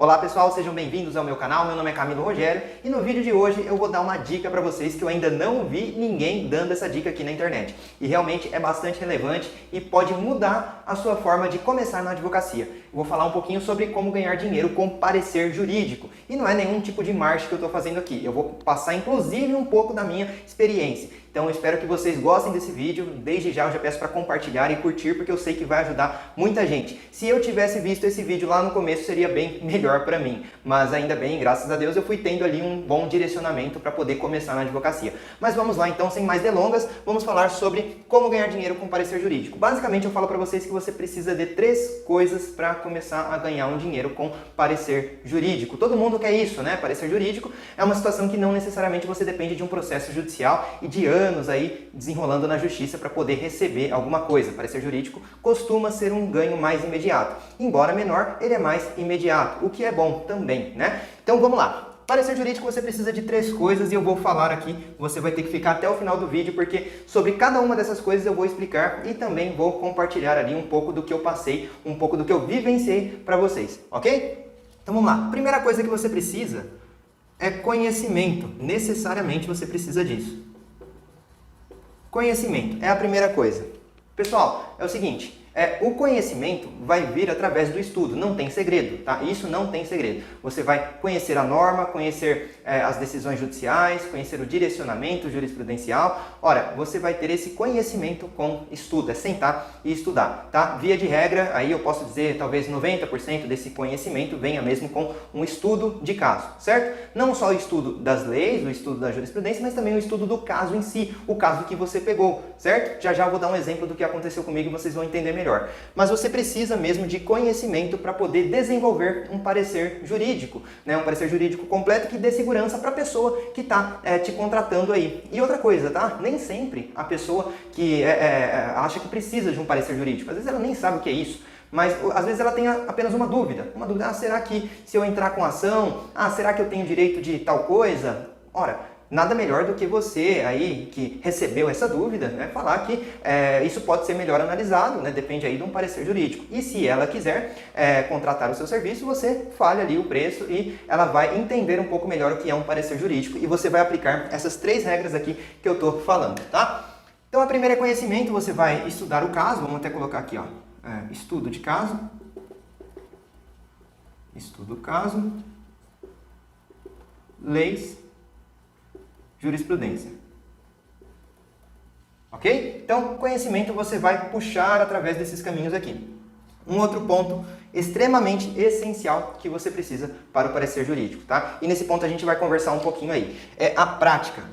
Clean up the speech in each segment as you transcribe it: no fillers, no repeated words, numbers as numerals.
Olá pessoal, sejam bem-vindos ao meu canal, meu nome é Camilo Rogério e no vídeo de hoje eu vou dar uma dica para vocês que eu ainda não vi ninguém dando essa dica aqui na internet. E realmente é bastante relevante e pode mudar a sua forma de começar na advocacia. Eu vou falar um pouquinho sobre como ganhar dinheiro com parecer jurídico. E não é nenhum tipo de marketing que eu estou fazendo aqui, eu vou passar inclusive um pouco da minha experiência. Então eu espero que vocês gostem desse vídeo, desde já eu já peço para compartilhar e curtir porque eu sei que vai ajudar muita gente. Se eu tivesse visto esse vídeo lá no começo seria bem melhor para mim, mas ainda bem, graças a Deus eu fui tendo ali um bom direcionamento para poder começar na advocacia. Mas vamos lá então, sem mais delongas, vamos falar sobre como ganhar dinheiro com parecer jurídico. Basicamente eu falo para vocês que você precisa de 3 coisas para começar a ganhar um dinheiro com parecer jurídico. Todo mundo quer isso, né? Parecer jurídico é uma situação que não necessariamente você depende de um processo judicial e de anos aí desenrolando na justiça para poder receber alguma coisa. Parecer jurídico costuma ser um ganho mais imediato. Embora menor, ele é mais imediato, o que é bom também, né? Então vamos lá. Parecer jurídico você precisa de 3 coisas e eu vou falar aqui, você vai ter que ficar até o final do vídeo porque sobre cada uma dessas coisas eu vou explicar e também vou compartilhar ali um pouco do que eu passei, um pouco do que eu vivenciei para vocês, ok? Então vamos lá. Primeira coisa que você precisa é conhecimento. Necessariamente você precisa disso. Conhecimento é a primeira coisa. Pessoal, é o seguinte, o conhecimento vai vir através do estudo, não tem segredo, tá? Isso não tem segredo. Você vai conhecer a norma, conhecer as decisões judiciais, conhecer o direcionamento jurisprudencial. Ora, você vai ter esse conhecimento com estudo, é sentar e estudar, tá? Via de regra, aí eu posso dizer talvez 90% desse conhecimento venha mesmo com um estudo de caso, certo? Não só o estudo das leis, o estudo da jurisprudência, mas também o estudo do caso em si, o caso que você pegou, certo? Já já eu vou dar um exemplo do que aconteceu comigo e vocês vão entender melhor. Mas você precisa mesmo de conhecimento para poder desenvolver um parecer jurídico, né? Um parecer jurídico completo que dê segurança para a pessoa que está te contratando aí. E outra coisa, tá? Nem sempre a pessoa que acha que precisa de um parecer jurídico, às vezes ela nem sabe o que é isso. Mas às vezes ela tem apenas uma dúvida, será que se eu entrar com ação, será que eu tenho direito de tal coisa? Ora, nada melhor do que você aí que recebeu essa dúvida, né, falar que isso pode ser melhor analisado, né, depende aí de um parecer jurídico. E se ela quiser contratar o seu serviço, você fale ali o preço e ela vai entender um pouco melhor o que é um parecer jurídico e você vai aplicar essas 3 regras aqui que eu estou falando, tá? Então a primeira é conhecimento, você vai estudar o caso, vamos até colocar aqui, ó, estudo de caso, estudo do caso, leis, jurisprudência. Ok? Então, conhecimento você vai puxar através desses caminhos aqui. Um outro ponto extremamente essencial que você precisa para o parecer jurídico, tá? E nesse ponto a gente vai conversar um pouquinho aí. É a prática.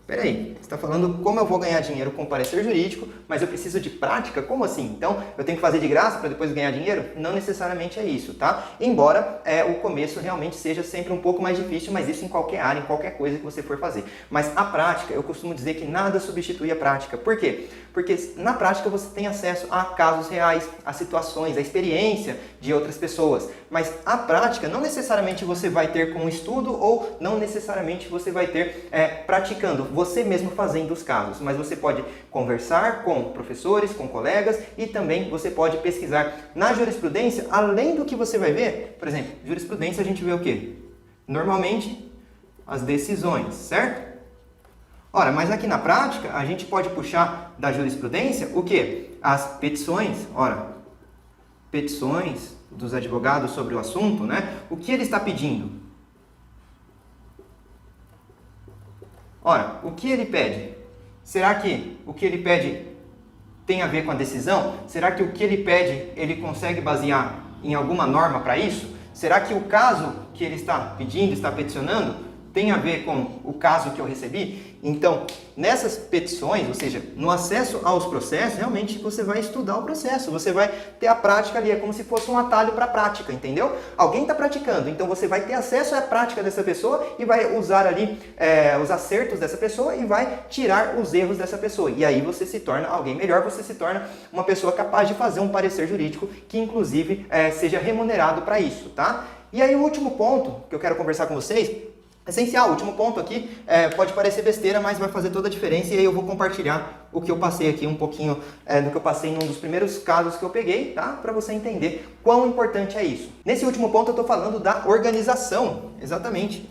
Peraí, você está falando como eu vou ganhar dinheiro com parecer jurídico, mas eu preciso de prática? Como assim? Então, eu tenho que fazer de graça para depois ganhar dinheiro? Não necessariamente é isso, tá? Embora o começo realmente seja sempre um pouco mais difícil, mas isso em qualquer área, em qualquer coisa que você for fazer. Mas a prática, eu costumo dizer que nada substitui a prática. Por quê? Porque na prática você tem acesso a casos reais, a situações, a experiência de outras pessoas. Mas a prática não necessariamente você vai ter com estudo ou não necessariamente você vai ter praticando, você mesmo fazendo os casos. Mas você pode conversar com professores, com colegas e também você pode pesquisar na jurisprudência, além do que você vai ver. Por exemplo, jurisprudência a gente vê o quê? Normalmente as decisões, certo? Ora, mas aqui na prática, a gente pode puxar da jurisprudência o quê? As petições, ora, petições dos advogados sobre o assunto, né? O que ele está pedindo? Ora, o que ele pede? Será que o que ele pede tem a ver com a decisão? Será que o que ele pede, ele consegue basear em alguma norma para isso? Será que o caso que ele está pedindo, está peticionando, tem a ver com o caso que eu recebi? Então, nessas petições, ou seja, no acesso aos processos, realmente você vai estudar o processo, você vai ter a prática ali, é como se fosse um atalho para a prática, entendeu? Alguém está praticando, então você vai ter acesso à prática dessa pessoa e vai usar ali os acertos dessa pessoa e vai tirar os erros dessa pessoa. E aí você se torna alguém melhor, você se torna uma pessoa capaz de fazer um parecer jurídico que inclusive seja remunerado para isso, tá? E aí o último ponto que eu quero conversar com vocês Essencial, o último ponto aqui, pode parecer besteira, mas vai fazer toda a diferença, e aí eu vou compartilhar o que eu passei aqui, um pouquinho do que eu passei num dos primeiros casos que eu peguei, tá? Para você entender quão importante é isso. Nesse último ponto eu estou falando da organização, exatamente.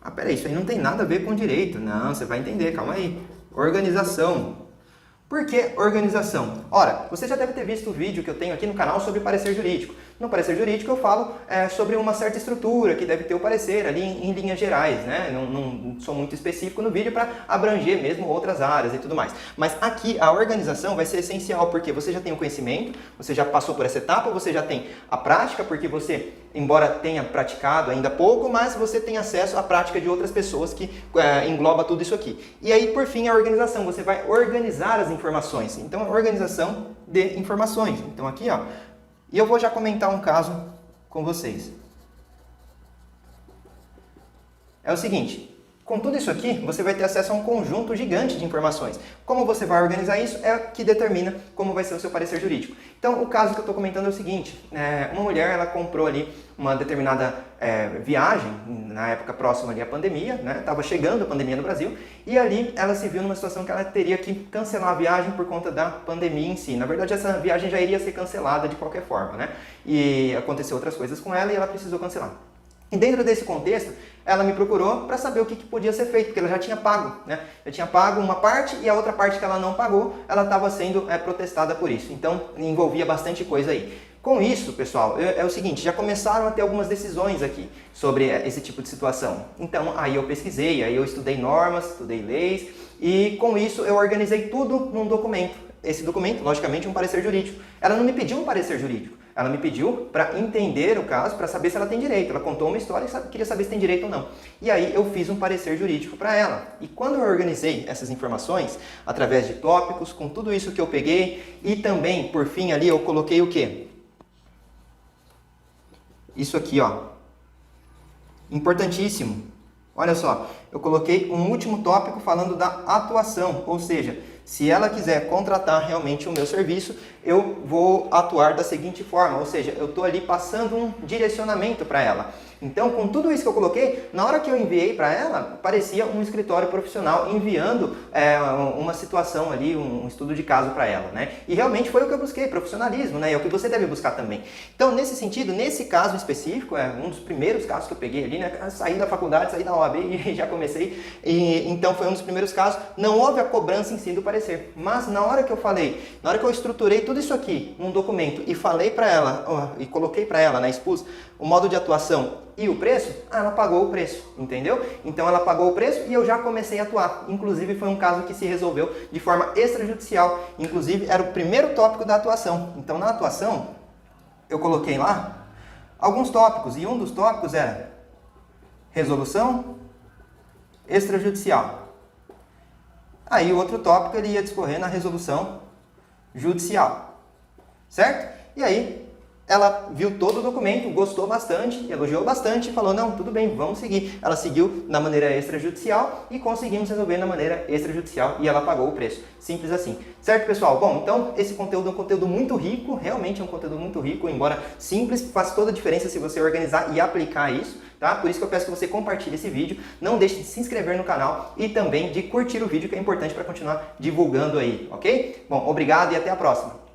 Ah, peraí, isso aí não tem nada a ver com direito. Não, você vai entender, calma aí. Organização. Por que organização? Ora, você já deve ter visto o vídeo que eu tenho aqui no canal sobre parecer jurídico. No parecer jurídico eu falo sobre uma certa estrutura que deve ter o parecer ali em linhas gerais, né? Não sou muito específico no vídeo para abranger mesmo outras áreas e tudo mais. Mas aqui a organização vai ser essencial porque você já tem o conhecimento, você já passou por essa etapa, você já tem a prática, porque você, embora tenha praticado ainda pouco, mas você tem acesso à prática de outras pessoas que engloba tudo isso aqui. E aí, por fim, a organização. Você vai organizar as informações. Então, a organização de informações. Então, aqui, ó. E eu vou já comentar um caso com vocês. É o seguinte. Com tudo isso aqui, você vai ter acesso a um conjunto gigante de informações. Como você vai organizar isso é o que determina como vai ser o seu parecer jurídico. Então, o caso que eu estou comentando é o seguinte. Uma mulher, ela comprou ali uma determinada viagem, na época próxima ali à pandemia, né? Estava chegando a pandemia no Brasil, e ali ela se viu numa situação que ela teria que cancelar a viagem por conta da pandemia em si. Na verdade, essa viagem já iria ser cancelada de qualquer forma, né? E aconteceu outras coisas com ela e ela precisou cancelar. E dentro desse contexto, ela me procurou para saber o que podia ser feito, porque ela já tinha pago, né? Já tinha pago uma parte e a outra parte que ela não pagou, ela estava sendo protestada por isso. Então, envolvia bastante coisa aí. Com isso, pessoal, é o seguinte, já começaram a ter algumas decisões aqui sobre esse tipo de situação. Então, aí eu pesquisei, aí eu estudei normas, estudei leis, e com isso eu organizei tudo num documento. Esse documento, logicamente, é um parecer jurídico. Ela não me pediu um parecer jurídico. Ela me pediu para entender o caso, para saber se ela tem direito. Ela contou uma história e queria saber se tem direito ou não. E aí eu fiz um parecer jurídico para ela. E quando eu organizei essas informações, através de tópicos, com tudo isso que eu peguei, e também, por fim, ali eu coloquei o quê? Isso aqui, ó. Importantíssimo. Olha só, eu coloquei um último tópico falando da atuação, ou seja, se ela quiser contratar realmente o meu serviço, eu vou atuar da seguinte forma, ou seja, eu estou ali passando um direcionamento para ela. Então, com tudo isso que eu coloquei, na hora que eu enviei para ela, parecia um escritório profissional enviando uma situação ali, um estudo de caso para ela, né? E realmente foi o que eu busquei, profissionalismo, né? É o que você deve buscar também. Então, nesse sentido, nesse caso específico, um dos primeiros casos que eu peguei ali, né? Saí da faculdade, saí da OAB e já comecei. Então, foi um dos primeiros casos. Não houve a cobrança em si do parecer. Mas, na hora que eu falei, na hora que eu estruturei tudo isso aqui num documento e falei para ela, e coloquei para ela, né? Expus o modo de atuação e o preço, ela pagou o preço, entendeu? Então ela pagou o preço e eu já comecei a atuar. Inclusive foi um caso que se resolveu de forma extrajudicial. Inclusive era o primeiro tópico da atuação. Então na atuação eu coloquei lá alguns tópicos e um dos tópicos era resolução extrajudicial. Aí o outro tópico ele ia discorrer na resolução judicial, certo? E aí ela viu todo o documento, gostou bastante, elogiou bastante e falou, não, tudo bem, vamos seguir. Ela seguiu na maneira extrajudicial e conseguimos resolver na maneira extrajudicial e ela pagou o preço. Simples assim. Certo, pessoal? Bom, então esse conteúdo é um conteúdo muito rico, realmente é um conteúdo muito rico, embora simples, faz toda a diferença se você organizar e aplicar isso, tá? Por isso que eu peço que você compartilhe esse vídeo, não deixe de se inscrever no canal e também de curtir o vídeo, que é importante para continuar divulgando aí, ok? Bom, obrigado e até a próxima.